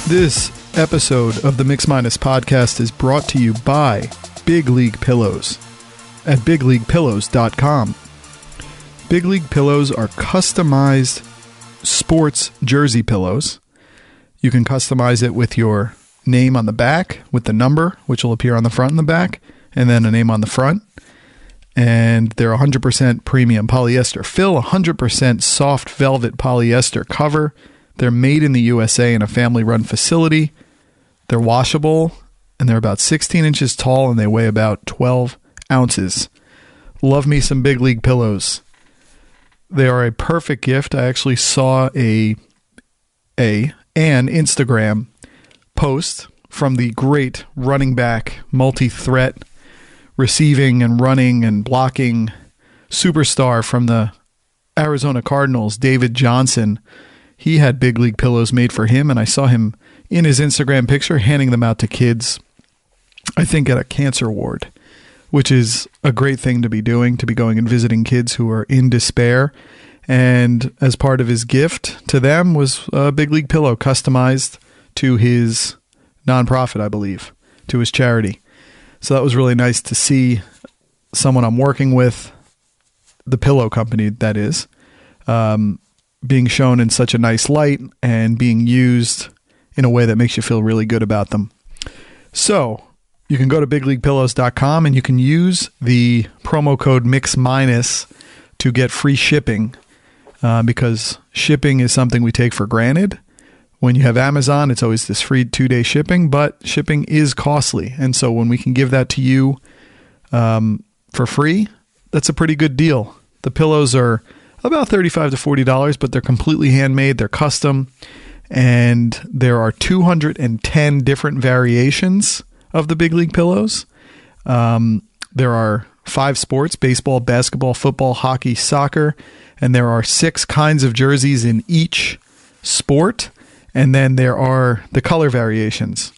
This episode of the Mix Minus podcast is brought to you by Big League Pillows at bigleaguepillows.com. Big League Pillows are customized sports jersey pillows. You can customize it with your name on the back, with the number, which will appear on the front and the back, and then a name on the front. And they're 100% premium polyester fill, 100% soft velvet polyester cover. They're made in the USA in a family-run facility. They're washable, and they're about 16 inches tall, and they weigh about 12 ounces. Love me some Big League Pillows. They are a perfect gift. I actually saw an Instagram post from the great running back, multi-threat, receiving and running and blocking superstar from the Arizona Cardinals, David Johnson. He had Big League Pillows made for him, and I saw him in his Instagram picture handing them out to kids, I think at a cancer ward, which is a great thing to be doing, to be going and visiting kids who are in despair. And as part of his gift to them was a Big League Pillow customized to his nonprofit, I believe, to his charity. So that was really nice to see someone I'm working with, the pillow company that is, being shown in such a nice light and being used in a way that makes you feel really good about them. So you can go to bigleaguepillows.com and you can use the promo code MIX- to get free shipping, because shipping is something we take for granted. When you have Amazon, it's always this free 2-day shipping, but shipping is costly. And so when we can give that to you for free, that's a pretty good deal. The pillows are about $35 to $40, but they're completely handmade. They're custom. And there are 210 different variations of the Big League Pillows. There are 5 sports: baseball, basketball, football, hockey, soccer. And there are 6 kinds of jerseys in each sport. And then there are the color variations.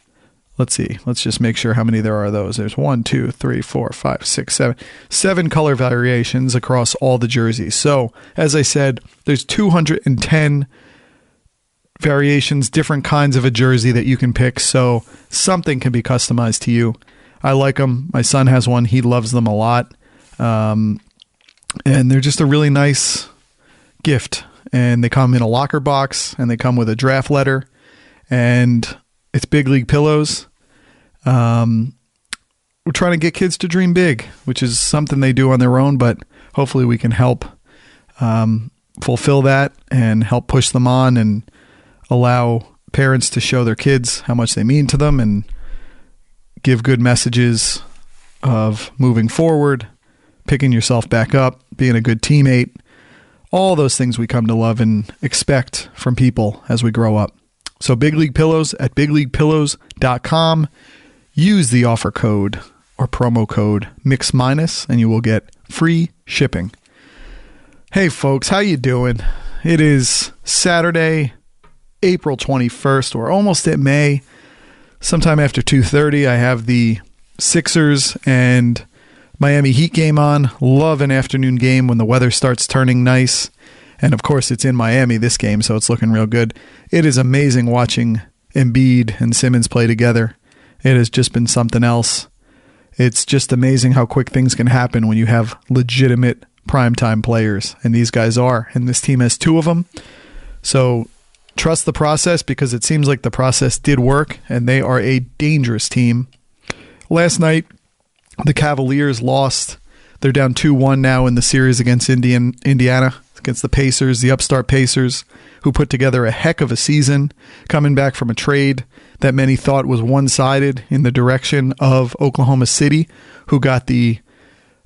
Let's see. Let's just make sure how many there are of those. There's 1, 2, 3, 4, 5, 6, 7. 7 color variations across all the jerseys. So, as I said, there's 210 variations, different kinds of a jersey that you can pick. So, something can be customized to you. I like them. My son has one. He loves them a lot. And they're just a really nice gift. And they come in a locker box, and they come with a draft letter, and it's Big League Pillows. We're trying to get kids to dream big, which is something they do on their own, but hopefully we can help fulfill that and help push them on and allow parents to show their kids how much they mean to them and give good messages of moving forward, picking yourself back up, being a good teammate. All those things we come to love and expect from people as we grow up. So Big League Pillows at bigleaguepillows.com. Use the offer code or promo code MIX- and you will get free shipping. Hey folks, how you doing? It is Saturday, April 21st. We're almost at May. Sometime after 2:30, I have the Sixers and Miami Heat game on. Love an afternoon game when the weather starts turning nice. And of course, it's in Miami, this game, so it's looking real good. It is amazing watching Embiid and Simmons play together. It has just been something else. It's just amazing how quick things can happen when you have legitimate primetime players. And these guys are. And this team has 2 of them. So trust the process, because it seems like the process did work. And they are a dangerous team. Last night, the Cavaliers lost. They're down 2-1 now in the series against Indiana, against the Pacers, the upstart Pacers, who put together a heck of a season, coming back from a trade that many thought was one-sided in the direction of Oklahoma City, who got the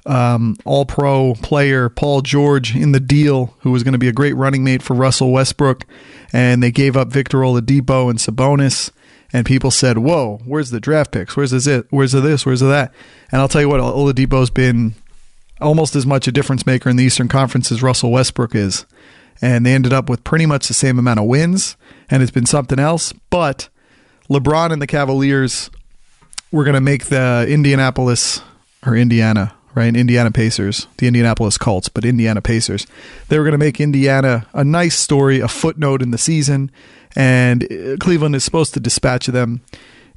all-pro player Paul George in the deal, who was going to be a great running mate for Russell Westbrook, and they gave up Victor Oladipo and Sabonis. And people said, whoa, where's the draft picks? Where's this? Where's this? Where's that? And I'll tell you what, Oladipo's been almost as much a difference maker in the Eastern Conference as Russell Westbrook is. And they ended up with pretty much the same amount of wins, and it's been something else. But LeBron and the Cavaliers were going to make the Indiana right? Indiana Pacers, the Indianapolis Colts, but Indiana Pacers. They were going to make Indiana a nice story, a footnote in the season, and Cleveland is supposed to dispatch them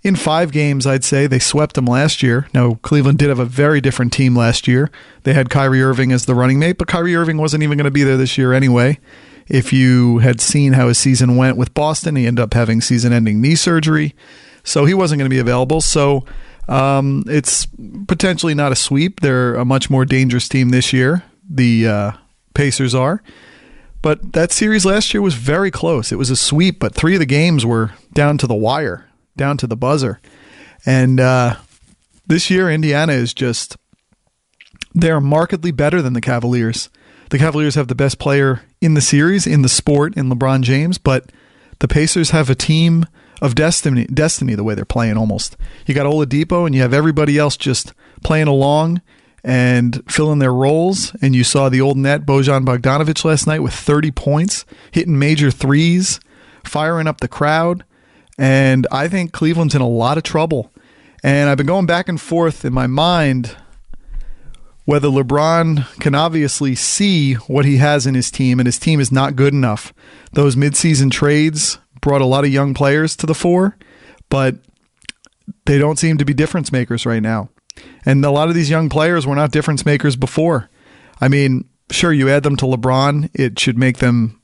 in 5 games, I'd say. They swept them last year. Now, Cleveland did have a very different team last year. They had Kyrie Irving as the running mate, but Kyrie Irving wasn't even going to be there this year anyway. If you had seen how his season went with Boston, he ended up having season-ending knee surgery, so he wasn't going to be available. So it's potentially not a sweep. They're a much more dangerous team this year. The Pacers are. But that series last year was very close. It was a sweep, but 3 of the games were down to the wire, down to the buzzer. And this year, Indiana is just, they're markedly better than the Cavaliers. The Cavaliers have the best player in the series, in the sport, in LeBron James, but the Pacers have a team of destiny the way they're playing almost. You got Oladipo and you have everybody else just playing along and filling their roles. And you saw the old net, Bojan Bogdanovic, last night with 30 points, hitting major threes, firing up the crowd. And I think Cleveland's in a lot of trouble. And I've been going back and forth in my mind whether LeBron can obviously see what he has in his team, and his team is not good enough. Those midseason trades brought a lot of young players to the fore, but they don't seem to be difference makers right now. And a lot of these young players were not difference makers before. I mean, sure, you add them to LeBron, it should make them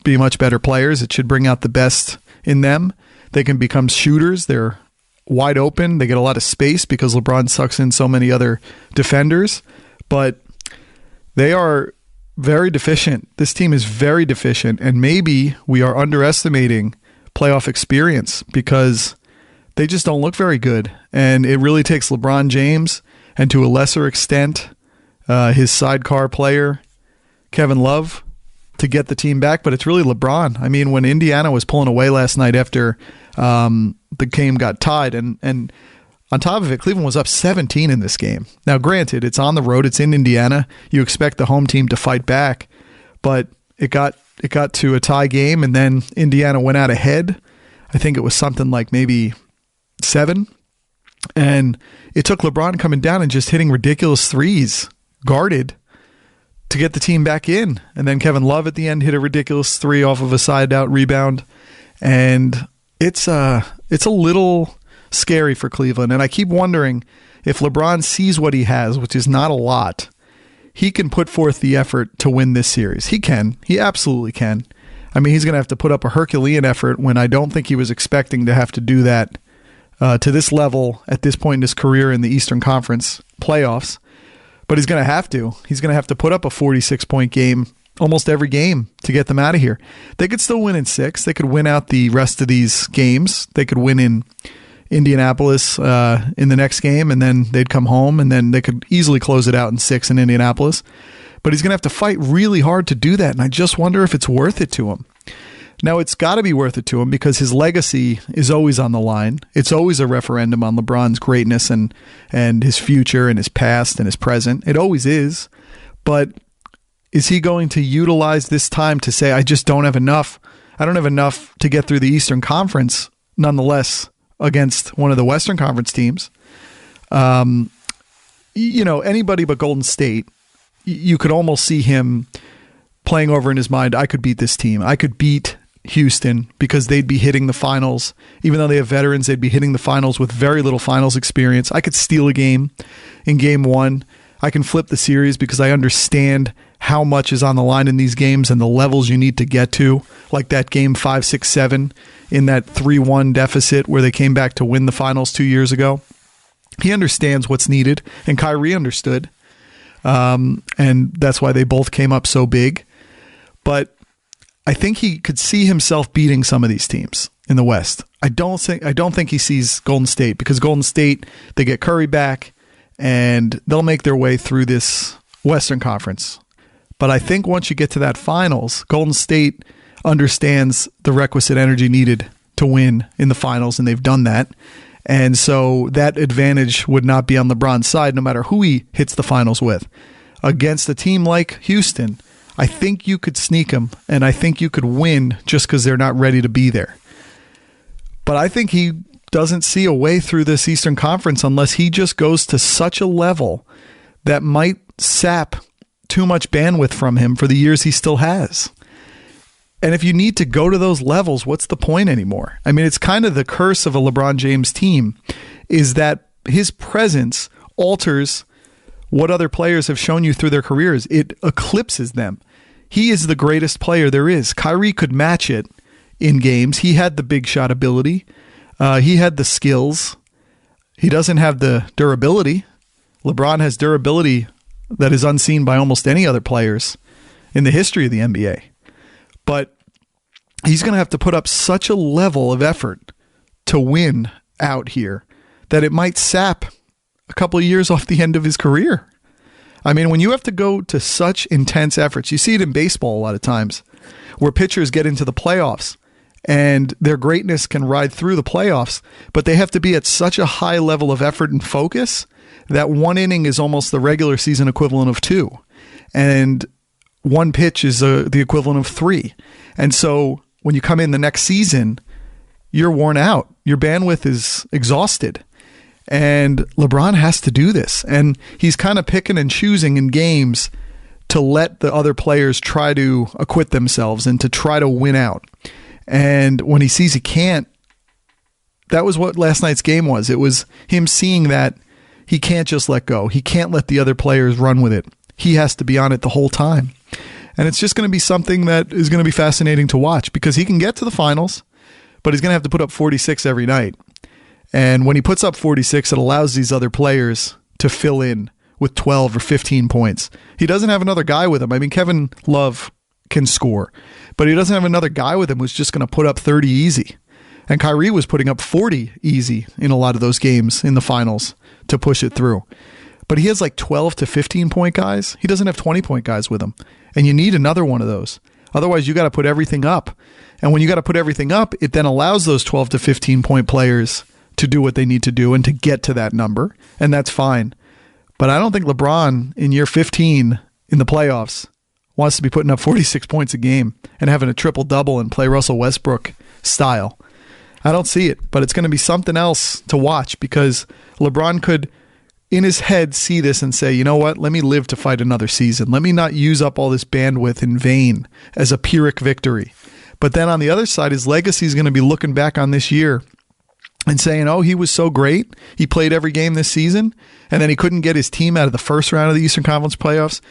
be much better players. It should bring out the best in them. They can become shooters. They're wide open. They get a lot of space because LeBron sucks in so many other defenders. But they are very deficient. This team is very deficient, and maybe we are underestimating playoff experience because they just don't look very good. And it really takes LeBron James and, to a lesser extent, his sidecar player, Kevin Love, to get the team back. But it's really LeBron. I mean, when Indiana was pulling away last night after the game got tied, and on top of it, Cleveland was up 17 in this game. Now, granted, it's on the road. It's in Indiana. You expect the home team to fight back, but it got to a tie game, and then Indiana went out ahead. I think it was something like maybe 7, and it took LeBron coming down and just hitting ridiculous threes, guarded, to get the team back in. And then Kevin Love at the end hit a ridiculous 3 off of a side-out rebound, and it's a little scary for Cleveland. And I keep wondering if LeBron sees what he has, which is not a lot, he can put forth the effort to win this series. He can. He absolutely can. I mean, he's going to have to put up a Herculean effort when I don't think he was expecting to have to do that to this level at this point in his career in the Eastern Conference playoffs. But he's going to have to. He's going to have to put up a 46-point game almost every game to get them out of here. They could still win in 6. They could win out the rest of these games. They could win in Indianapolis in the next game, and then they'd come home, and then they could easily close it out in 6 in Indianapolis. But he's going to have to fight really hard to do that, and I just wonder if it's worth it to him. Now, it's got to be worth it to him because his legacy is always on the line. It's always a referendum on LeBron's greatness and his future and his past and his present. It always is. But is he going to utilize this time to say, I just don't have enough? I don't have enough to get through the Eastern Conference, nonetheless, against one of the Western Conference teams. Anybody but Golden State, you could almost see him playing over in his mind, I could beat this team. I could beat Houston because they'd be hitting the finals. Even though they have veterans, they'd be hitting the finals with very little finals experience. I could steal a game in game 1. I can flip the series because I understand how much is on the line in these games and the levels you need to get to, like that game 5, 6, 7 in that 3-1 deficit where they came back to win the finals 2 years ago. He understands what's needed, and Kyrie understood, and that's why they both came up so big. But I think he could see himself beating some of these teams in the West. I don't think he sees Golden State because Golden State, they get Curry back, and they'll make their way through this Western Conference. But I think once you get to that finals, Golden State understands the requisite energy needed to win in the finals, and they've done that. And so that advantage would not be on LeBron's side, no matter who he hits the finals with. Against a team like Houston, I think you could sneak them, and I think you could win just because they're not ready to be there. But I think he doesn't see a way through this Eastern Conference unless he just goes to such a level that might sap too much bandwidth from him for the years he still has. And if you need to go to those levels, what's the point anymore? I mean, it's kind of the curse of a LeBron James team, is that his presence alters what other players have shown you through their careers. It eclipses them. He is the greatest player there is. Kyrie could match it in games. He had the big shot ability. He had the skills. He doesn't have the durability. LeBron has durability that is unseen by almost any other players in the history of the NBA. But he's going to have to put up such a level of effort to win out here that it might sap a couple of years off the end of his career. I mean, when you have to go to such intense efforts, you see it in baseball a lot of times, where pitchers get into the playoffs and their greatness can ride through the playoffs, but they have to be at such a high level of effort and focus that one inning is almost the regular season equivalent of 2. And one pitch is the equivalent of 3. And so when you come in the next season, you're worn out. Your bandwidth is exhausted. And LeBron has to do this. And he's kind of picking and choosing in games to let the other players try to acquit themselves and to try to win out. And when he sees he can't, that was what last night's game was. It was him seeing that he can't just let go. He can't let the other players run with it. He has to be on it the whole time. And it's just going to be something that is going to be fascinating to watch, because he can get to the finals, but he's going to have to put up 46 every night. And when he puts up 46, it allows these other players to fill in with 12 or 15 points. He doesn't have another guy with him. I mean, Kevin Love can score, but he doesn't have another guy with him who's just going to put up 30 easy. And Kyrie was putting up 40 easy in a lot of those games in the finals to push it through. But he has like 12 to 15 point guys. He doesn't have 20 point guys with him. And you need another one of those. Otherwise, you got to put everything up. And when you got to put everything up, it then allows those 12 to 15 point players to do what they need to do and to get to that number. And that's fine. But I don't think LeBron in year 15 in the playoffs wants to be putting up 46 points a game and having a triple-double and play Russell Westbrook style. I don't see it, but it's going to be something else to watch, because LeBron could, in his head, see this and say, you know what, let me live to fight another season. Let me not use up all this bandwidth in vain as a Pyrrhic victory. But then on the other side, his legacy is going to be looking back on this year and saying, oh, he was so great. He played every game this season, and then he couldn't get his team out of the first round of the Eastern Conference playoffs.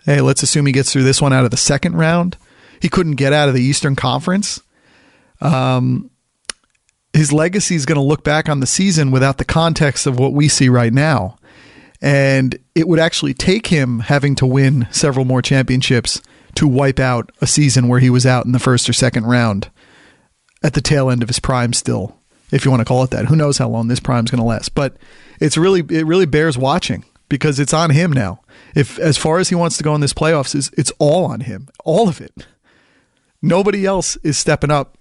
Hey, let's assume he gets through this one out of the second round. He couldn't get out of the Eastern Conference. His legacy is going to look back on the season without the context of what we see right now. And it would actually take him having to win several more championships to wipe out a season where he was out in the first or second round at the tail end of his prime still, if you want to call it that. Who knows how long this prime is going to last. But it really bears watching, because it's on him now. If as far as he wants to go in this playoffs, it's all on him. All of it. Nobody else is stepping up.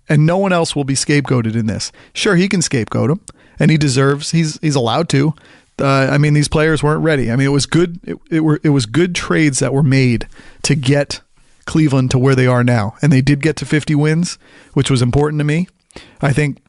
And no one else will be scapegoated in this. Sure, he can scapegoat him, and he deserves. He's allowed to. I mean, these players weren't ready. I mean, it was good. It was good trades that were made to get Cleveland to where they are now, and they did get to 50 wins, which was important to me. I think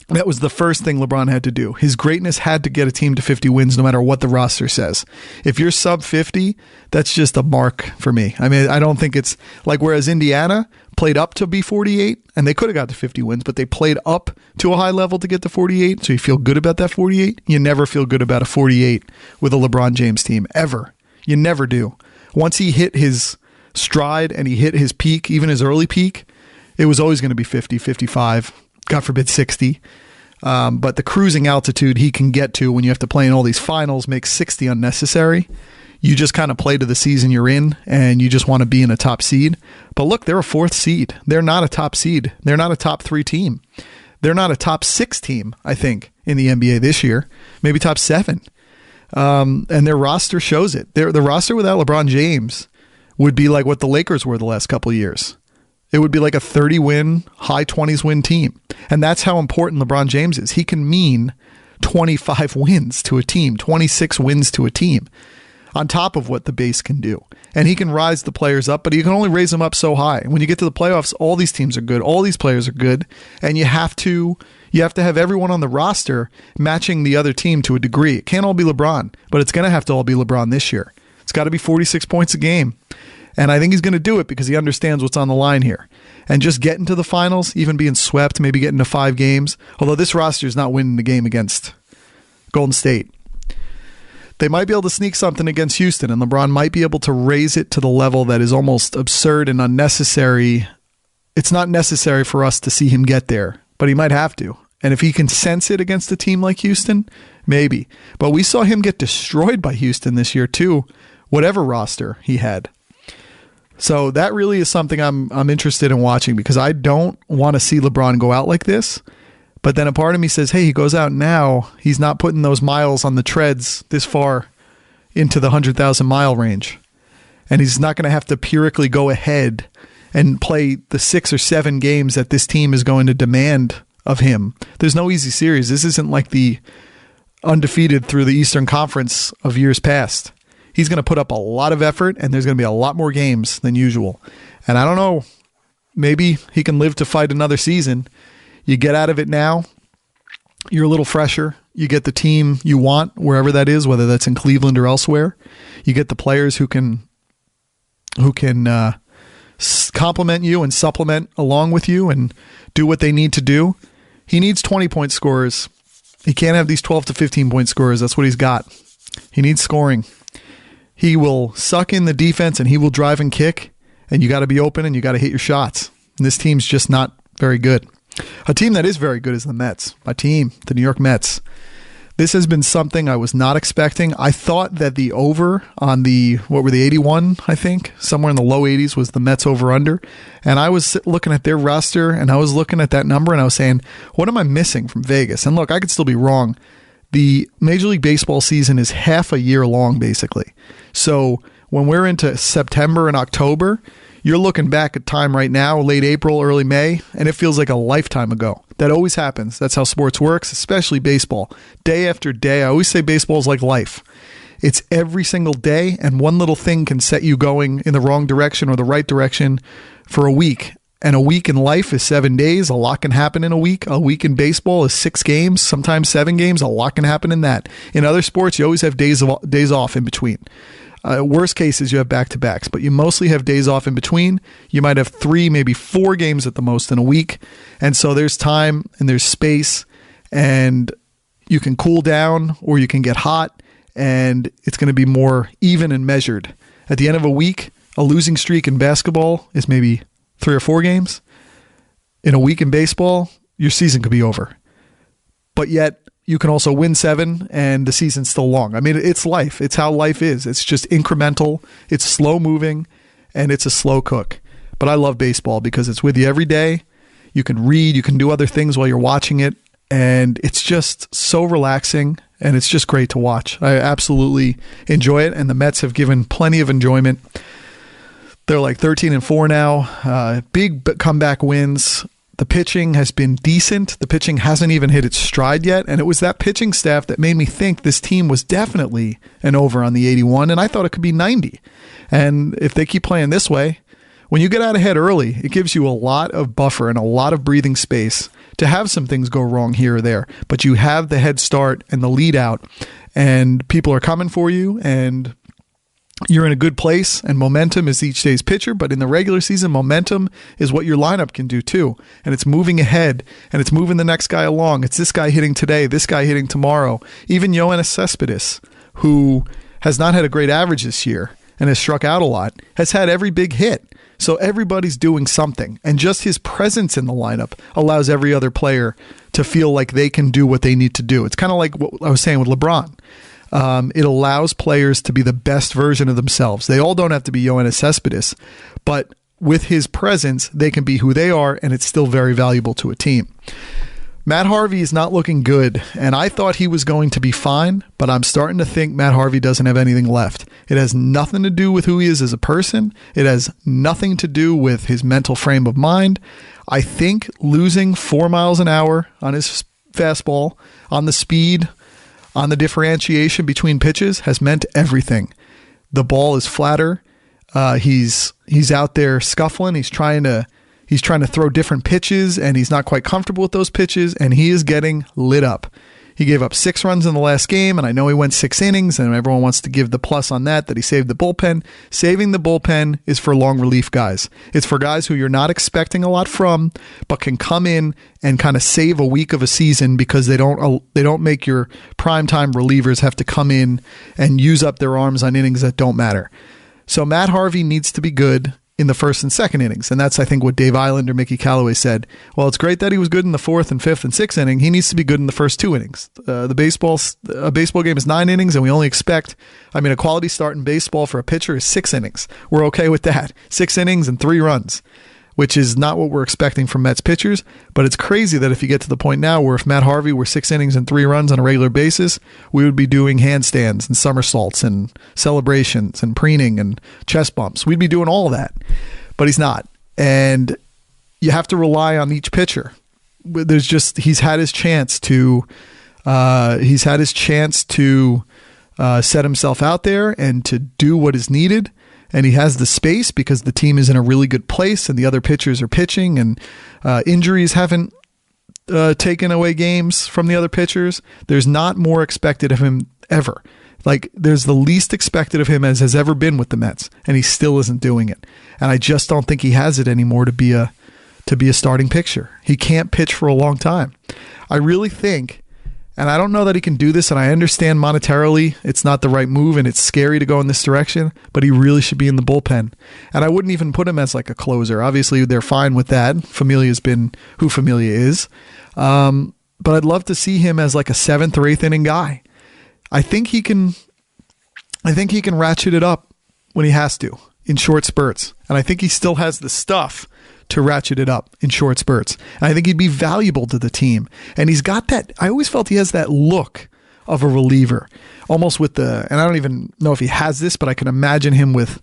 that was the first thing LeBron had to do. His greatness had to get a team to 50 wins, no matter what the roster says. If you're sub 50, that's just a mark for me. I mean, I don't think it's like, whereas Indiana played up to be 48, and they could have got to 50 wins, but they played up to a high level to get to 48. So you feel good about that 48. You never feel good about a 48 with a LeBron James team, ever. You never do. Once he hit his stride and he hit his peak, even his early peak, it was always going to be 50, 55, God forbid 60. But the cruising altitude he can get to when you have to play in all these finals makes 60 unnecessary. You just kind of play to the season you're in, and you just want to be in a top seed. But look, they're a 4th seed. They're not a top seed. They're not a top 3 team. They're not a top 6 team, I think, in the NBA this year. Maybe top 7. And their roster shows it. The roster without LeBron James would be like what the Lakers were the last couple of years. It would be like a 30-win, high 20s win team. And that's how important LeBron James is. He can mean 25 wins to a team, 26 wins to a team, on top of what the base can do. And he can rise the players up, but he can only raise them up so high. When you get to the playoffs, all these teams are good. All these players are good. And you have to You have to have everyone on the roster matching the other team to a degree. It can't all be LeBron, but it's going to have to all be LeBron this year. It's got to be 46 points a game. And I think he's going to do it because he understands what's on the line here. And just getting to the finals, even being swept, maybe getting to 5 games, although this roster is not winning the game against Golden State. They might be able to sneak something against Houston, and LeBron might be able to raise it to the level that is almost absurd and unnecessary. It's not necessary for us to see him get there, but he might have to. And if he can sense it against a team like Houston, maybe. But we saw him get destroyed by Houston this year too, whatever roster he had. So that really is something I'm interested in watching, because I don't want to see LeBron go out like this. But then a part of me says, hey, he goes out now, he's not putting those miles on the treads this far into the 100,000 mile range. And he's not going to have to pyrrhically go ahead and play the 6 or 7 games that this team is going to demand of him. There's no easy series. This isn't like the undefeated through the Eastern Conference of years past. He's going to put up a lot of effort, and there's going to be a lot more games than usual. And I don't know, maybe he can live to fight another season. You get out of it now, you're a little fresher. You get the team you want, wherever that is, whether that's in Cleveland or elsewhere. You get the players who can complement you and supplement along with you and do what they need to do. He needs 20-point scorers. He can't have these 12 to 15-point scorers. That's what he's got. He needs scoring. He will suck in the defense and he will drive and kick, and you got to be open and you got to hit your shots. And this team's just not very good. A team that is very good is the Mets. My team, the New York Mets. This has been something I was not expecting. I thought that the over on the 81, I think, somewhere in the low 80s was the Mets over-under. And I was looking at their roster, and I was looking at that number, and I was saying, what am I missing from Vegas? And look, I could still be wrong. The Major League Baseball season is half a year long, basically. So when we're into September and October, you're looking back at time right now, late April, early May, and it feels like a lifetime ago. That always happens. That's how sports works, especially baseball. Day after day, I always say baseball is like life. It's every single day, and one little thing can set you going in the wrong direction or the right direction for a week. And a week in life is 7 days. A lot can happen in a week. A week in baseball is 6 games, sometimes 7 games. A lot can happen in that. In other sports, you always have days off in between. Worst case is you have back-to-backs, but you mostly have days off in between. You might have 3, maybe 4 games at the most in a week. And so there's time and there's space, and you can cool down or you can get hot, and it's going to be more even and measured. At the end of a week, a losing streak in basketball is maybe 3 or 4 games. In a week in baseball, your season could be over. But yet, you can also win 7 and the season's still long. I mean, it's life. It's how life is. It's just incremental. It's slow moving, and it's a slow cook. But I love baseball because it's with you every day. You can read, you can do other things while you're watching it, and it's just so relaxing, and it's just great to watch. I absolutely enjoy it, and the Mets have given plenty of enjoyment. They're like 13-4 now. Big comeback wins. The pitching has been decent. The pitching hasn't even hit its stride yet. And it was that pitching staff that made me think this team was definitely an over on the 81. And I thought it could be 90. And if they keep playing this way, when you get out ahead early, it gives you a lot of buffer and a lot of breathing space to have some things go wrong here or there. But you have the head start and the lead out, and people are coming for you, and you're in a good place, and momentum is each day's pitcher. But in the regular season, momentum is what your lineup can do too. And it's moving ahead, and it's moving the next guy along. It's this guy hitting today, this guy hitting tomorrow. Even Yoenis Cespedes, who has not had a great average this year and has struck out a lot, has had every big hit. So everybody's doing something. And just his presence in the lineup allows every other player to feel like they can do what they need to do. It's kind of like what I was saying with LeBron. It allows players to be the best version of themselves. They all don't have to be Yoenis Cespedes, but with his presence, they can be who they are, and it's still very valuable to a team. Matt Harvey is not looking good, and I thought he was going to be fine, but I'm starting to think Matt Harvey doesn't have anything left. It has nothing to do with who he is as a person. It has nothing to do with his mental frame of mind. I think losing 4 miles an hour on his fastball, on the speed, on the differentiation between pitches has meant everything. The ball is flatter. He's out there scuffling. He's trying to He's trying to throw different pitches, and he's not quite comfortable with those pitches, and he is getting lit up. He gave up 6 runs in the last game, and I know he went 6 innings, and everyone wants to give the plus on that he saved the bullpen. Saving the bullpen is for long relief guys. It's for guys who you're not expecting a lot from, but can come in and kind of save a week of a season because they don't make your primetime relievers have to come in and use up their arms on innings that don't matter. So Matt Harvey needs to be good in the first and second innings. And that's, I think, what Dave Island or Mickey Callaway said. Well, it's great that he was good in the 4th and 5th and 6th inning. He needs to be good in the first 2 innings. A baseball game is 9 innings, and we only expect, a quality start in baseball for a pitcher is 6 innings. We're okay with that. 6 innings and 3 runs, which is not what we're expecting from Mets pitchers. But it's crazy that if you get to the point now where if Matt Harvey were 6 innings and 3 runs on a regular basis, we would be doing handstands and somersaults and celebrations and preening and chest bumps. We'd be doing all of that, but he's not. And you have to rely on each pitcher. He's had his chance to set himself out there and to do what is needed. And he has the space because the team is in a really good place and the other pitchers are pitching, and injuries haven't taken away games from the other pitchers. There's not more expected of him ever. There's the least expected of him as has ever been with the Mets, and he still isn't doing it. And I just don't think he has it anymore to be a starting pitcher. He can't pitch for a long time. I really think, and I don't know that he can do this, and I understand monetarily it's not the right move and it's scary to go in this direction, but he really should be in the bullpen. And I wouldn't even put him as a closer. Obviously, they're fine with that. Familia's been who Familia is. But I'd love to see him as a 7th or 8th inning guy. I think he can ratchet it up when he has to in short spurts. And I think he still has the stuff to ratchet it up in short spurts. And I think he'd be valuable to the team. And he's got that, I always felt he has that look of a reliever, almost with and I don't even know if he has this, but I can imagine him with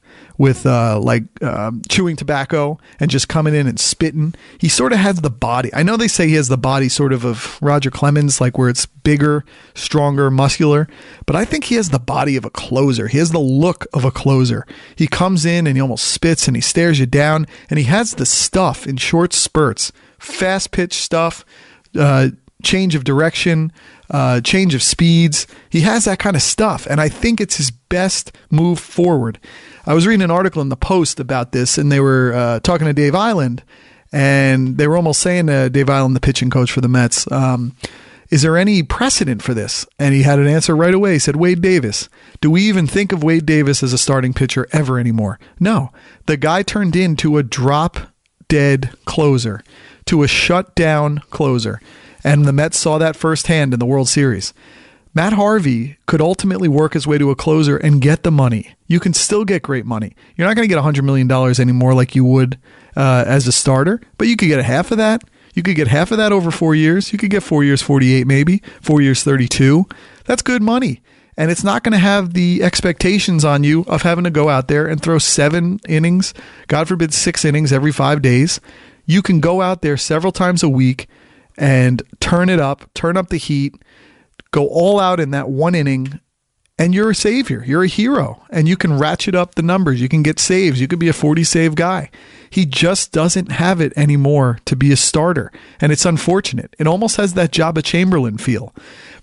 chewing tobacco and just coming in and spitting. He sort of has the body. I know they say he has the body sort of Roger Clemens, where it's bigger, stronger, muscular, but I think he has the body of a closer. He has the look of a closer. He comes in and he almost spits and he stares you down, and he has the stuff in short spurts, fast pitch stuff, change of direction, change of speeds. He has that kind of stuff, and I think it's his best move forward. I was reading an article in the Post about this, and they were talking to Dave Island, and they were almost saying to Dave Island, the pitching coach for the Mets, is there any precedent for this? And he had an answer right away. He said, Wade Davis. Do we even think of Wade Davis as a starting pitcher ever anymore? No. The guy turned into a drop-dead closer, to a shut-down closer. And the Mets saw that firsthand in the World Series. Matt Harvey could ultimately work his way to a closer and get the money. You can still get great money. You're not going to get $100 million anymore like you would as a starter, but you could get half of that. You could get half of that over 4 years. You could get 4 years, 48 maybe, 4 years, 32. That's good money. And it's not going to have the expectations on you of having to go out there and throw 7 innings, God forbid 6 innings every 5 days. You can go out there several times a week and turn up the heat, go all out in that 1 inning, and you're a savior. You're a hero, and you can ratchet up the numbers. You can get saves. You could be a 40-save guy. He just doesn't have it anymore to be a starter, and it's unfortunate. It almost has that Jabba Chamberlain feel.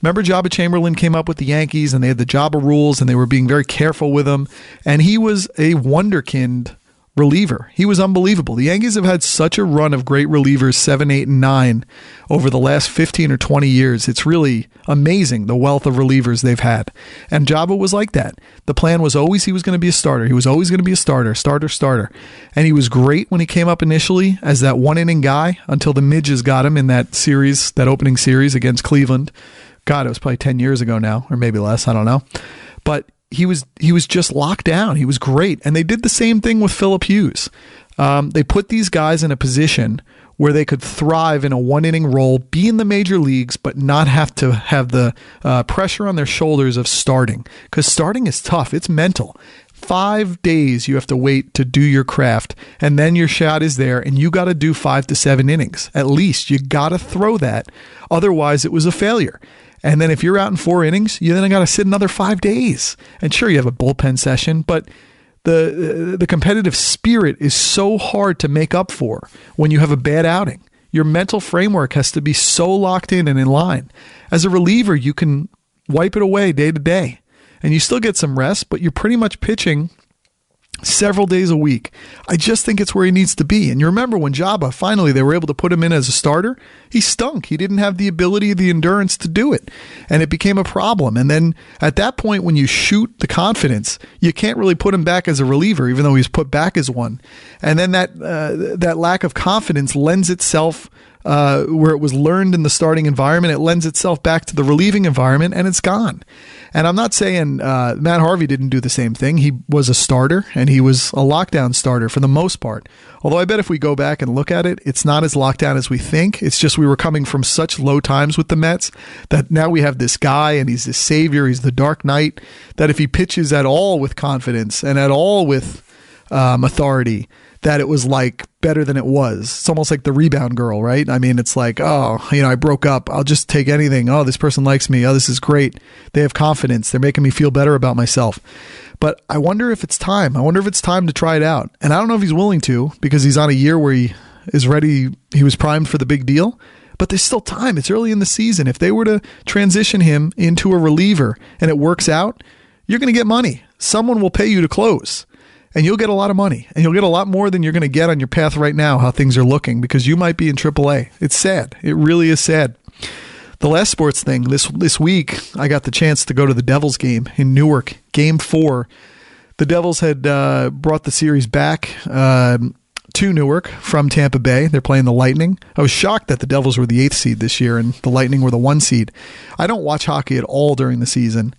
Remember Jabba Chamberlain came up with the Yankees, and they had the Jabba rules, and they were being very careful with him, and he was a wonderkind reliever. He was unbelievable. The Yankees have had such a run of great relievers, 7, 8, and 9 over the last 15 or 20 years. It's really amazing the wealth of relievers they've had. And Jabba was like that. The plan was always he was going to be a starter. He was always going to be a starter. And he was great when he came up initially as that 1 inning guy until the midges got him in that series, that opening series against Cleveland. God, it was probably 10 years ago now, or maybe less. I don't know. But he was just locked down. He was great. And they did the same thing with Phillip Hughes. They put these guys in a position where they could thrive in a 1 inning role, be in the major leagues, but not have to have the pressure on their shoulders of starting. Because starting is tough. It's mental. 5 days you have to wait to do your craft, and then your shot is there, and you got to do 5 to 7 innings. At least you got to throw that. Otherwise, it was a failure. And then if you're out in 4 innings, you then got to sit another 5 days. And sure, you have a bullpen session, but the competitive spirit is so hard to make up for when you have a bad outing. Your mental framework has to be so locked in and in line. As a reliever, you can wipe it away day to day, and you still get some rest, but you're pretty much pitching several days a week. I just think it's where he needs to be. And you remember when Jabba, finally, they were able to put him in as a starter, he stunk. He didn't have the ability, the endurance to do it. And it became a problem. And then at that point, when you shoot the confidence, you can't really put him back as a reliever, even though he's put back as one. And then that lack of confidence lends itself where it was learned in the starting environment, it lends itself back to the relieving environment, and it's gone. And I'm not saying Matt Harvey didn't do the same thing. He was a starter, and he was a lockdown starter for the most part. Although I bet if we go back and look at it, it's not as locked down as we think. It's just we were coming from such low times with the Mets that now we have this guy, and he's this savior, he's the Dark Knight, that if he pitches at all with confidence and at all with authority, that it was like better than it was. It's almost like the rebound girl, right? I mean, it's like, oh, I broke up. I'll just take anything. Oh, this person likes me. Oh, this is great. They have confidence. They're making me feel better about myself. But I wonder if it's time. I wonder if it's time to try it out. And I don't know if he's willing to, because he's on a year where he is ready. He was primed for the big deal. But there's still time. It's early in the season. If they were to transition him into a reliever and it works out, you're going to get money. Someone will pay you to close. And you'll get a lot of money, and you'll get a lot more than you're going to get on your path right now, how things are looking, because you might be in AAA. It's sad. It really is sad. The last sports thing, this week, I got the chance to go to the Devils game in Newark, Game 4. The Devils had brought the series back to Newark from Tampa Bay. They're playing the Lightning. I was shocked that the Devils were the 8th seed this year, and the Lightning were the 1 seed. I don't watch hockey at all during the season.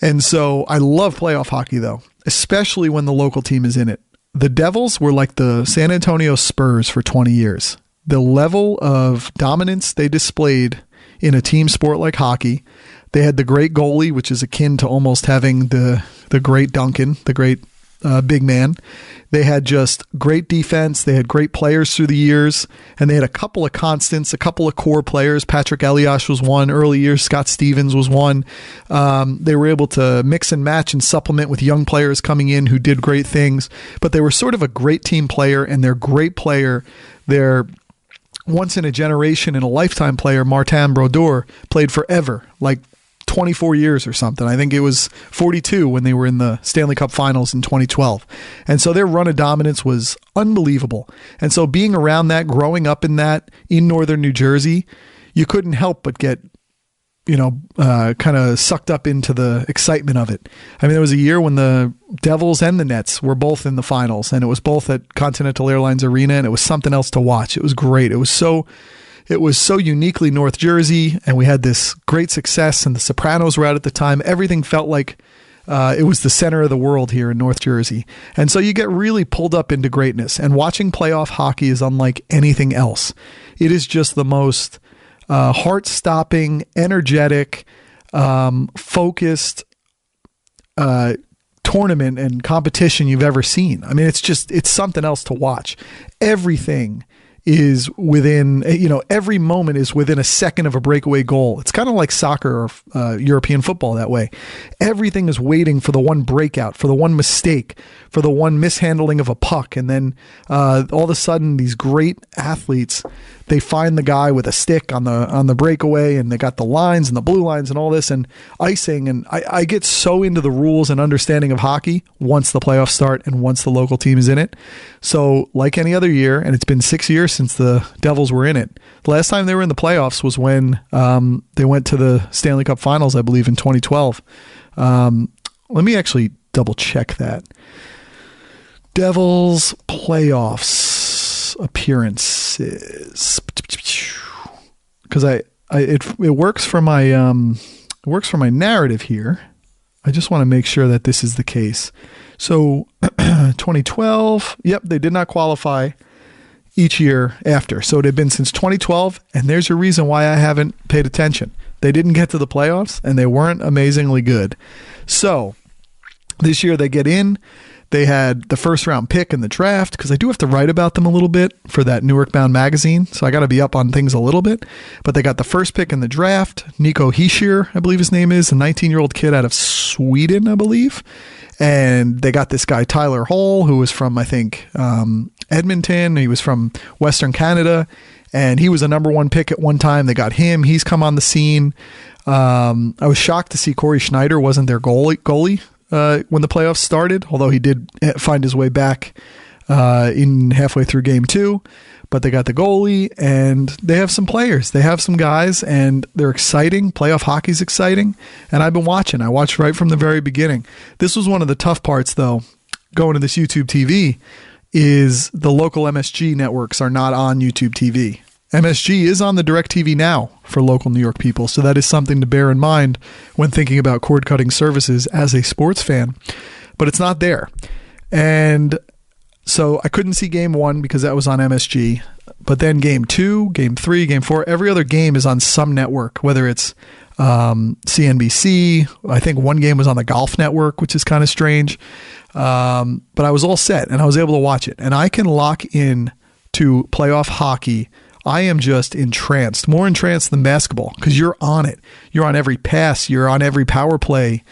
And so I love playoff hockey, though, especially when the local team is in it. The Devils were like the San Antonio Spurs for 20 years. The level of dominance they displayed in a team sport like hockey. They had the great goalie, which is akin to almost having the great Duncan, the great big man. They had just great defense. They had great players through the years, and they had a couple of constants, a couple of core players. Patrick Elias was one. Early years, Scott Stevens was one. They were able to mix and match and supplement with young players coming in who did great things, but they were sort of a great team player, and their great player, their once in a generation and a lifetime player, Martin Brodeur, played forever, like 24 years or something. I think it was 42 when they were in the Stanley Cup Finals in 2012. And so their run of dominance was unbelievable. And so being around that, growing up in that in northern New Jersey, you couldn't help but get, kind of sucked up into the excitement of it. I mean, there was a year when the Devils and the Nets were both in the finals, and it was both at Continental Airlines Arena, and it was something else to watch. It was great. It was so uniquely North Jersey, and we had this great success, and the Sopranos were out at the time. Everything felt like it was the center of the world here in North Jersey. And so you get really pulled up into greatness, and watching playoff hockey is unlike anything else. It is just the most heart-stopping, energetic, focused tournament and competition you've ever seen. I mean, it's something else to watch. Everything is within, every moment is within a second of a breakaway goal. It's kind of like soccer or European football that way. Everything is waiting for the one breakout, for the one mistake, for the one mishandling of a puck. And then all of a sudden, these great athletes, they find the guy with a stick on the breakaway, and they got the lines and the blue lines and all this and icing. And I get so into the rules and understanding of hockey once the playoffs start and once the local team is in it. So like any other year, and it's been 6 years since the Devils were in it. The last time they were in the playoffs was when they went to the Stanley Cup Finals, I believe, in 2012. Let me actually double check that. Devils playoffs appearances, because it works for my narrative here. I just want to make sure that this is the case. So 2012, yep, they did not qualify each year after. So it had been since 2012, and there's a reason why I haven't paid attention. They didn't get to the playoffs, and they weren't amazingly good. So this year they get in. They had the first round pick in the draft, because I do have to write about them a little bit for that Newark Bound magazine, so I got to be up on things a little bit. But they got the first pick in the draft, Nico Hischier, I believe his name is, a 19-year-old kid out of Sweden, I believe. And they got this guy, Tyler Hall, who was from, I think, Edmonton. He was from Western Canada, and he was a number one pick at one time. They got him. He's come on the scene. I was shocked to see Corey Schneider wasn't their goalie when the playoffs started, although he did find his way back in halfway through game 2. But they got the goalie, and they have some players. They have some guys, and they're exciting. Playoff hockey's exciting, and I've been watching. I watched right from the very beginning. This was one of the tough parts, though, going to this YouTube TV, is the local MSG networks are not on YouTube TV. MSG is on the DirecTV Now for local New York people, so that is something to bear in mind when thinking about cord-cutting services as a sports fan. But it's not there. And so I couldn't see game 1 because that was on MSG. But then game 2, game 3, game 4, every other game is on some network, whether it's CNBC. I think one game was on the Golf Network, which is kind of strange. But I was all set, and I was able to watch it. And I can lock in to playoff hockey. I am just entranced, more entranced than basketball, because you're on it. You're on every pass. You're on every power play.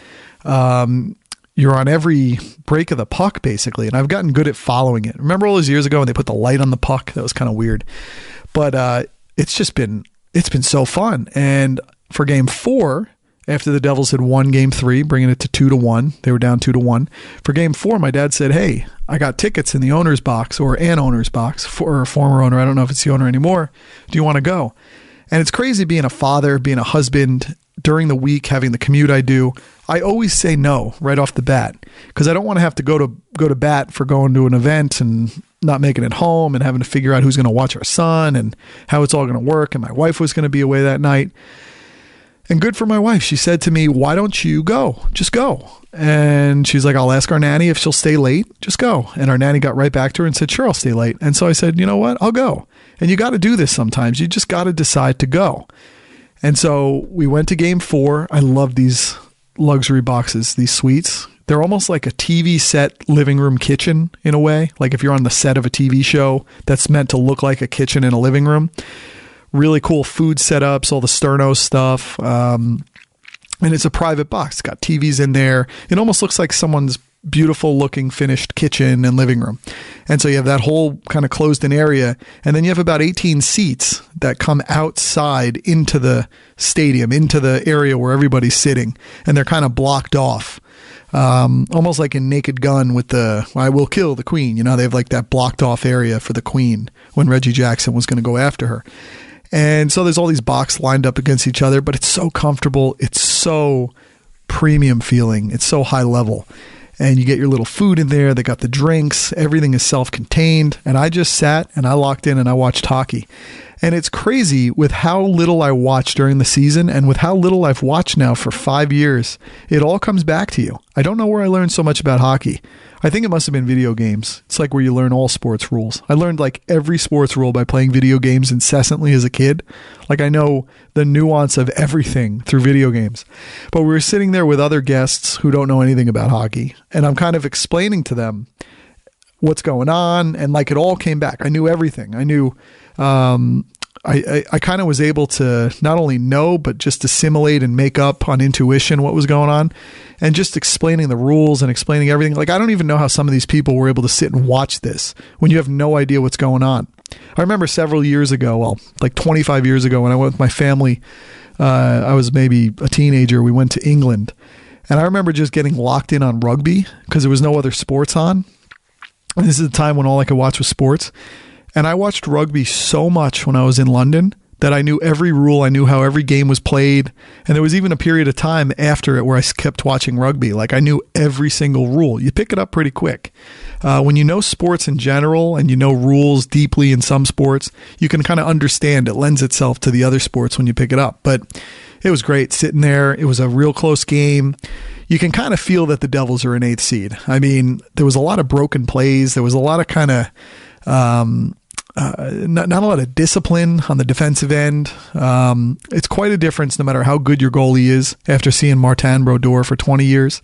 You're on every break of the puck, basically. And I've gotten good at following it. Remember all those years ago when they put the light on the puck? That was kind of weird. But it's been so fun. And for game 4, after the Devils had won game 3, bringing it to 2-1, they were down 2-1. For game 4, my dad said, "Hey, I got tickets in the owner's box, or an owner's box, for a former owner. I don't know if it's the owner anymore. Do you want to go?" And it's crazy being a father, being a husband, during the week, having the commute I do. I always say no right off the bat, because I don't want to have to go to bat for going to an event and not making it home and having to figure out who's going to watch our son and how it's all going to work. And my wife was going to be away that night. And good for my wife. She said to me, "Why don't you go? Just go." And she's like, "I'll ask our nanny if she'll stay late. Just go." And our nanny got right back to her and said, "Sure, I'll stay late." And so I said, "You know what? I'll go." And you got to do this sometimes. You just got to decide to go. And so we went to game 4. I love these luxury boxes, these suites. They're almost like a TV set living room kitchen in a way. Like if you're on the set of a TV show that's meant to look like a kitchen in a living room. Really cool food setups, all the Sterno stuff. And it's a private box. It's got TVs in there. It almost looks like someone's beautiful looking finished kitchen and living room. And so you have that whole kind of closed in area. And then you have about 18 seats that come outside into the stadium, into the area where everybody's sitting. And they're kind of blocked off. Almost like in Naked Gun with the "I will kill the Queen." You know, they have like that blocked off area for the Queen when Reggie Jackson was going to go after her. And so there's all these boxes lined up against each other, but it's so comfortable. It's so premium feeling. It's so high level. And you get your little food in there. They got the drinks. Everything is self-contained. And I just sat and I locked in and I watched hockey. And it's crazy with how little I watched during the season and with how little I've watched now for 5 years. It all comes back to you. I don't know where I learned so much about hockey. I think it must have been video games. It's like where you learn all sports rules. I learned like every sports rule by playing video games incessantly as a kid. Like I know the nuance of everything through video games. But we were sitting there with other guests who don't know anything about hockey. And I'm kind of explaining to them what's going on. And like it all came back. I knew everything. I knew... I kind of was able to not only know, but just assimilate and make up on intuition what was going on, and just explaining the rules and explaining everything. Like, I don't even know how some of these people were able to sit and watch this when you have no idea what's going on. I remember several years ago, well, like 25 years ago, when I went with my family, I was maybe a teenager. We went to England, and I remember just getting locked in on rugby because there was no other sports on. And this is the time when all I could watch was sports. And I watched rugby so much when I was in London that I knew every rule. I knew how every game was played. And there was even a period of time after it where I kept watching rugby. Like I knew every single rule. You pick it up pretty quick. When you know sports in general and you know rules deeply in some sports, you can kind of understand it lends itself to the other sports when you pick it up. But it was great sitting there. It was a real close game. You can kind of feel that the Devils are an 8th seed. I mean, there was a lot of broken plays. There was a lot of kind of... not a lot of discipline on the defensive end. It's quite a difference no matter how good your goalie is after seeing Martin Brodeur for 20 years.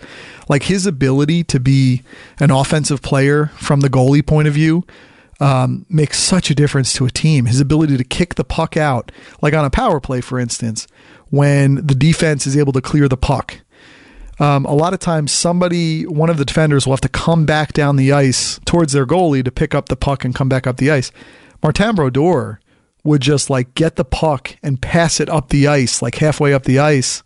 Like his ability to be an offensive player from the goalie point of view makes such a difference to a team. His ability to kick the puck out, like on a power play, for instance, when the defense is able to clear the puck. a lot of times one of the defenders will have to come back down the ice towards their goalie to pick up the puck and come back up the ice. Martin Brodeur would just like get the puck and pass it up the ice, like halfway up the ice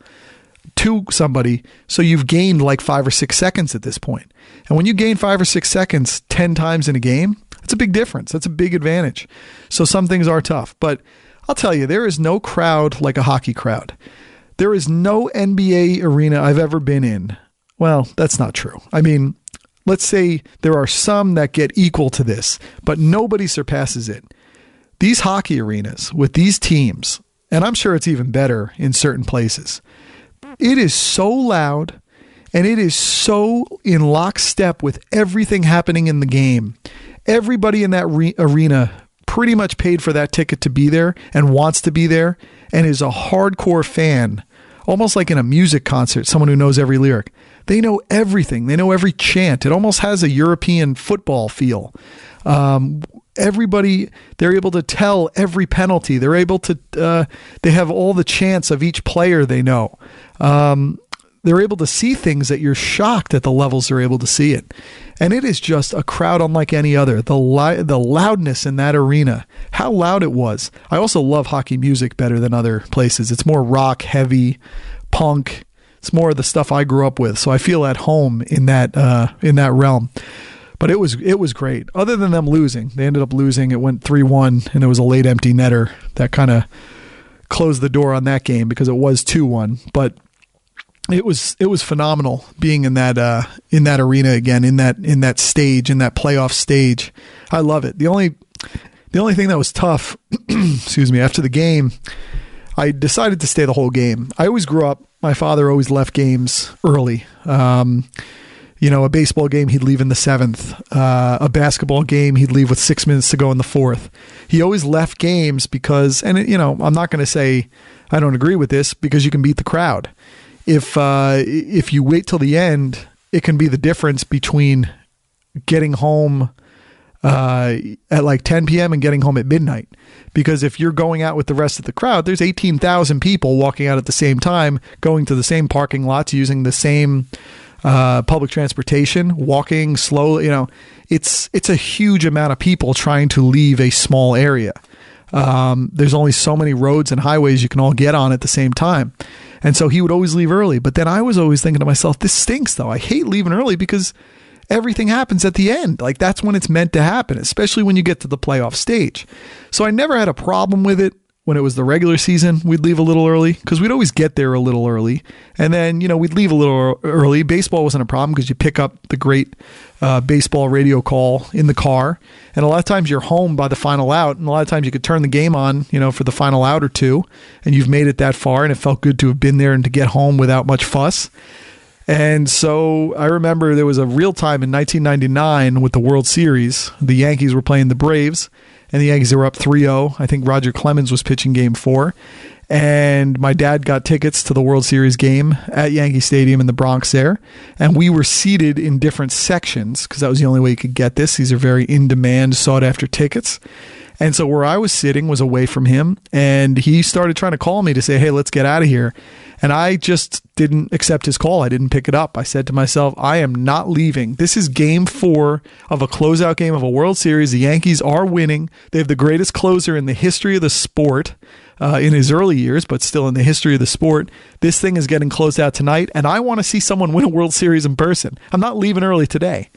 to somebody. So you've gained like 5 or 6 seconds at this point. And when you gain 5 or 6 seconds 10 times in a game, that's a big difference. That's a big advantage. So some things are tough, but I'll tell you, there is no crowd like a hockey crowd. There is no NBA arena I've ever been in. Well, that's not true. I mean, let's say there are some that get equal to this, but nobody surpasses it. These hockey arenas with these teams, and I'm sure it's even better in certain places, it is so loud and it is so in lockstep with everything happening in the game. Everybody in that arena pretty much paid for that ticket to be there and wants to be there and is a hardcore fan, almost like in a music concert, someone who knows every lyric. They know everything. They know every chant. It almost has a European football feel. Everybody, they're able to tell every penalty. They're able to, they have all the chants of each player they know. They're able to see things that you're shocked at the levels they're able to see it. And it is just a crowd unlike any other. The loudness in that arena, how loud it was. I also love hockey music better than other places. It's more rock, heavy, punk. It's more of the stuff I grew up with. So I feel at home in that realm. But it was great. Other than them losing, they ended up losing. It went 3-1, and it was a late empty netter that kind of closed the door on that game because it was 2-1. But it was phenomenal being in that arena again, in that stage, in that playoff stage. I love it. The only thing that was tough, excuse me, after the game, I decided to stay the whole game. I always grew up. My father always left games early. A baseball game, he'd leave in the 7th. A basketball game, he'd leave with 6 minutes to go in the 4th. He always left games because, and I'm not going to say I don't agree with this, because you can beat the crowd. If you wait till the end, it can be the difference between getting home at like 10 p.m. and getting home at midnight. Because if you're going out with the rest of the crowd, there's 18,000 people walking out at the same time, going to the same parking lots, using the same public transportation, walking slowly. It's a huge amount of people trying to leave a small area. There's only so many roads and highways you can all get on at the same time. And so he would always leave early. But then I was always thinking to myself, this stinks though. I hate leaving early because everything happens at the end. Like that's when it's meant to happen, especially when you get to the playoff stage. So I never had a problem with it. When it was the regular season, we'd leave a little early because we'd always get there a little early. And then, we'd leave a little early. Baseball wasn't a problem because you pick up the great baseball radio call in the car. And a lot of times you're home by the final out. And a lot of times you could turn the game on, for the final out or two. And you've made it that far. And it felt good to have been there and to get home without much fuss. And so I remember there was a real time in 1999 with the World Series. The Yankees were playing the Braves. And the Yankees were up 3-0. I think Roger Clemens was pitching game 4. And my dad got tickets to the World Series game at Yankee Stadium in the Bronx there. And we were seated in different sections because that was the only way you could get this. These are very in-demand, sought-after tickets. And so where I was sitting was away from him. And he started trying to call me to say, hey, let's get out of here. And I just didn't accept his call. I didn't pick it up. I said to myself, I am not leaving. This is game 4 of a closeout game of a World Series. The Yankees are winning. They have the greatest closer in the history of the sport in his early years, but still in the history of the sport. This thing is getting closed out tonight, and I want to see someone win a World Series in person. I'm not leaving early today.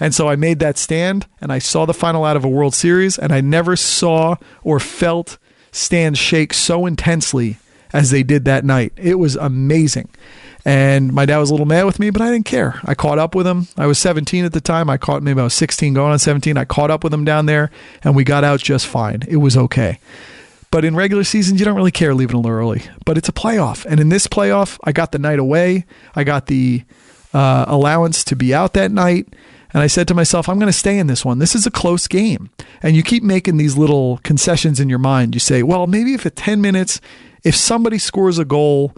And so I made that stand, and I saw the final out of a World Series, and I never saw or felt stands shake so intensely as they did that night. It was amazing. And my dad was a little mad with me, but I didn't care. I caught up with him. I was 17 at the time. Maybe I was 16 going on 17. I caught up with him down there, and we got out just fine. It was okay. But in regular seasons, you don't really care leaving a little early. But it's a playoff. And in this playoff, I got the night away. I got the allowance to be out that night. And I said to myself, I'm going to stay in this one. This is a close game. And you keep making these little concessions in your mind. You say, well, maybe if at 10 minutes, if somebody scores a goal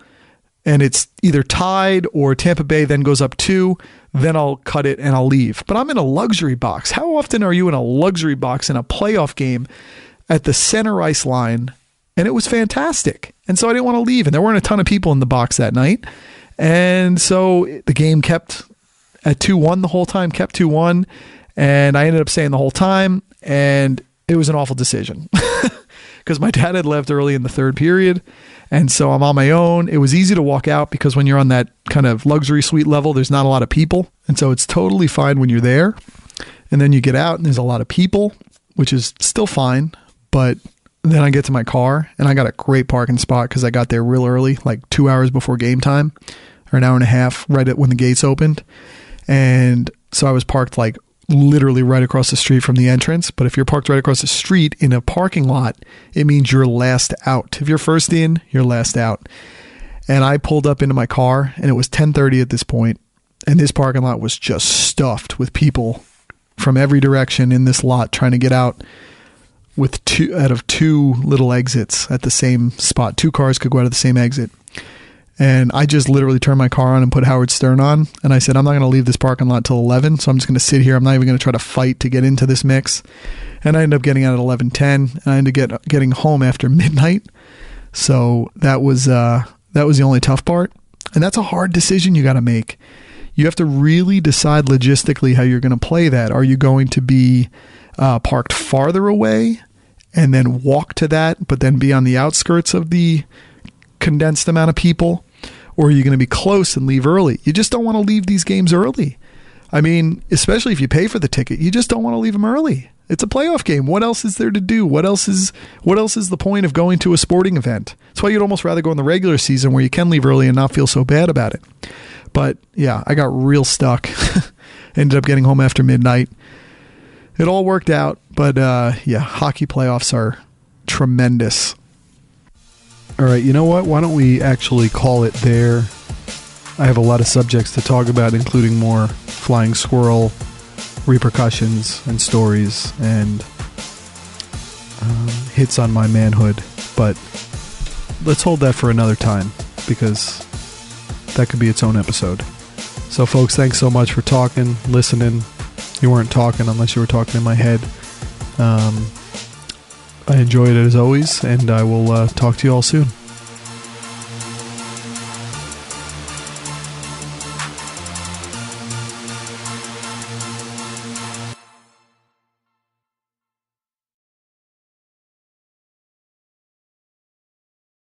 and it's either tied or Tampa Bay then goes up 2, then I'll cut it and I'll leave. But I'm in a luxury box. How often are you in a luxury box in a playoff game at the center ice line? And it was fantastic. And so I didn't want to leave. And there weren't a ton of people in the box that night. And so the game kept at 2-1 the whole time, kept 2-1. And I ended up staying the whole time. And it was an awful decision because my dad had left early in the third period. And so I'm on my own. It was easy to walk out because when you're on that kind of luxury suite level, there's not a lot of people. And so it's totally fine when you're there. And then you get out and there's a lot of people, which is still fine. But then I get to my car and I got a great parking spot because I got there real early, like 2 hours before game time, or an hour and a half right at when the gates opened. And so I was parked like literally right across the street from the entrance. But if you're parked right across the street in a parking lot, it means you're last out. If you're first in, you're last out. And I pulled up into my car and it was 10:30 at this point, and this parking lot was just stuffed with people from every direction in this lot trying to get out with two little exits at the same spot. 2 cars could go out of the same exit. And I just literally turned my car on and put Howard Stern on. And I said, I'm not going to leave this parking lot till 11. So I'm just going to sit here. I'm not even going to try to fight to get into this mix. And I ended up getting out at 11:10. And I ended up getting home after midnight. So that was the only tough part. And that's a hard decision you got to make. You have to really decide logistically how you're going to play that. Are you going to be parked farther away and then walk to that, but then be on the outskirts of the condensed amount of people? Or are you going to be close and leave early? You just don't want to leave these games early. I mean, especially if you pay for the ticket, you just don't want to leave them early. It's a playoff game. What else is there to do? What else is the point of going to a sporting event? That's why you'd almost rather go in the regular season where you can leave early and not feel so bad about it. But yeah, I got real stuck. Ended up getting home after midnight. It all worked out, but yeah, hockey playoffs are tremendous. All right, you know what? Why don't we actually call it there? I have a lot of subjects to talk about, including more flying squirrel repercussions and stories and hits on my manhood. But let's hold that for another time because that could be its own episode. So, folks, thanks so much for talking, listening. You weren't talking unless you were talking in my head. I enjoyed it as always, and I will talk to you all soon.